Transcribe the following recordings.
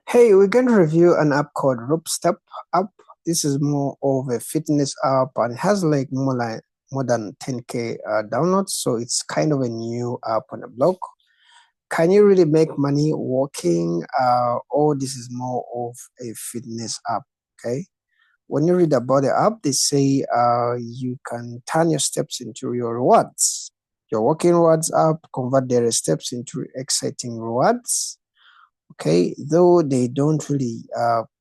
Hey, we're going to review an app called Rupestep App. This is more of a fitness app and it has like more than 10k downloads. So it's kind of a new app on the block. Can you really make money walking? Or this is more of a fitness app? Okay. When you read about the app, they say you can turn your steps into your rewards. Your walking rewards app convert their steps into exciting rewards. Okay, though they don't really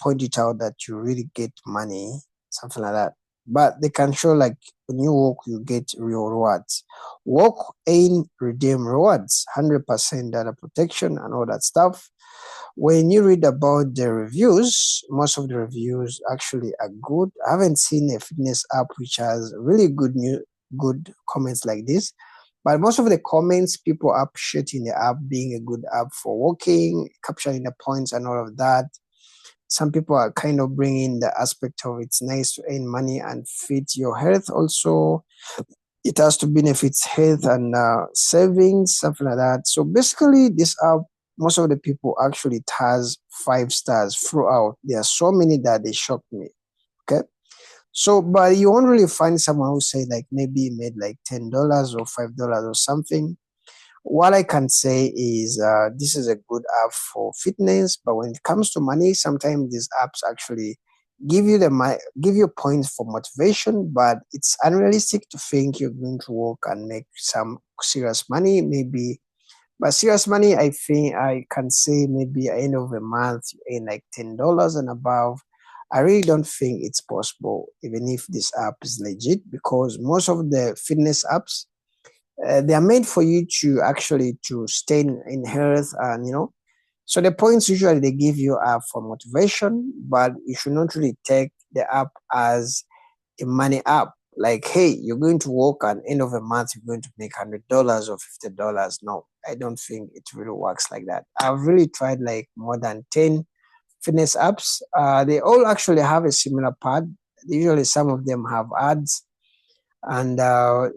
point it out that you really get money, something like that. But they can show like when you walk, you get real rewards. Walk, aim, redeem rewards, 100% data protection and all that stuff. When you read about the reviews, most of the reviews actually are good. I haven't seen a fitness app which has really good comments like this. But most of the comments, people are appreciating the app being a good app for walking, capturing the points and all of that. Some people are kind of bringing the aspect of it's nice to earn money and fit your health. Also, it has to benefit health and savings, something like that. So basically, this app, most of the people actually it has 5 stars throughout. There are so many that they shocked me. Okay. So, but you won't really find someone who say like maybe made like $10 or $5 or something. What I can say is this is a good app for fitness, but when it comes to money, sometimes these apps actually give you points for motivation, but it's unrealistic to think you're going to work and make some serious money. Maybe, but serious money, I think I can say maybe at the end of the month you earn like $10 and above. I really don't think it's possible, even if this app is legit, because most of the fitness apps they are made for you to actually to stay in health and so the points usually they give you are for motivation, but you should not really take the app as a money app. Like, hey, you're going to work and end of the month you're going to make $100 or $50. No, I don't think it really works like that. I've really tried like more than 10 fitness apps. They all actually have a similar part. Usually some of them have ads and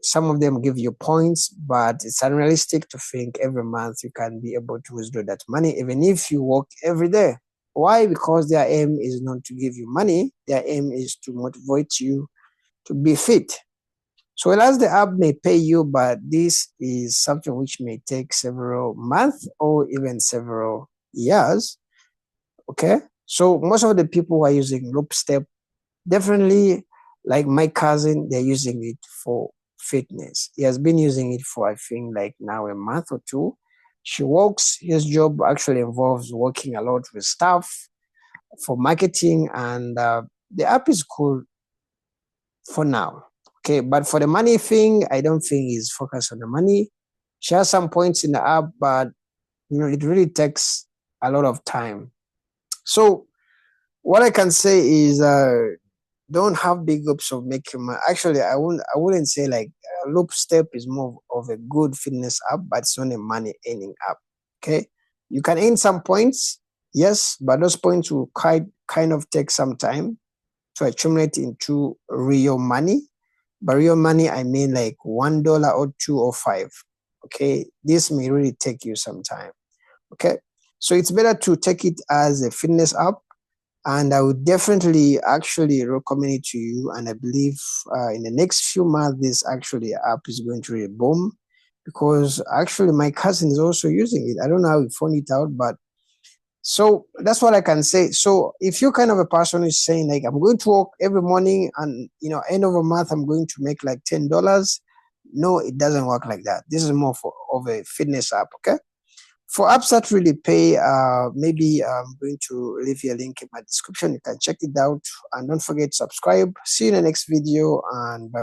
some of them give you points, but it's unrealistic to think every month you can be able to withdraw that money even if you work every day. Why? Because their aim is not to give you money, their aim is to motivate you to be fit. So whereas the app may pay you, but this is something which may take several months or even several years. Okay, so most of the people who are using Rupestep definitely, like my cousin, they're using it for fitness. He has been using it for, I think, like now a month or two. She works, his job actually involves working a lot with staff for marketing, and the app is cool for now. Okay, but for the money thing, I don't think he's focused on the money. She has some points in the app, but it really takes a lot of time. So what I can say is don't have big hopes of making money. Actually, I wouldn't say like Loop Step is more of a good fitness app, but it's not a money earning app. Okay, you can earn some points, yes, but those points will kind of take some time to accumulate into real money. By real money, I mean like $1 or two or five. Okay, this may really take you some time. Okay, so it's better to take it as a fitness app, and I would definitely actually recommend it to you. And I believe in the next few months, this actually app is going to really boom, because actually my cousin is also using it. I don't know how he found it out, but so that's what I can say. So if you're kind of a person who's saying like I'm going to work every morning and end of a month I'm going to make like $10, no, it doesn't work like that. This is more of a fitness app. Okay. For apps that really pay, maybe I'm going to leave you a link in my description. You can check it out and don't forget to subscribe. See you in the next video and bye.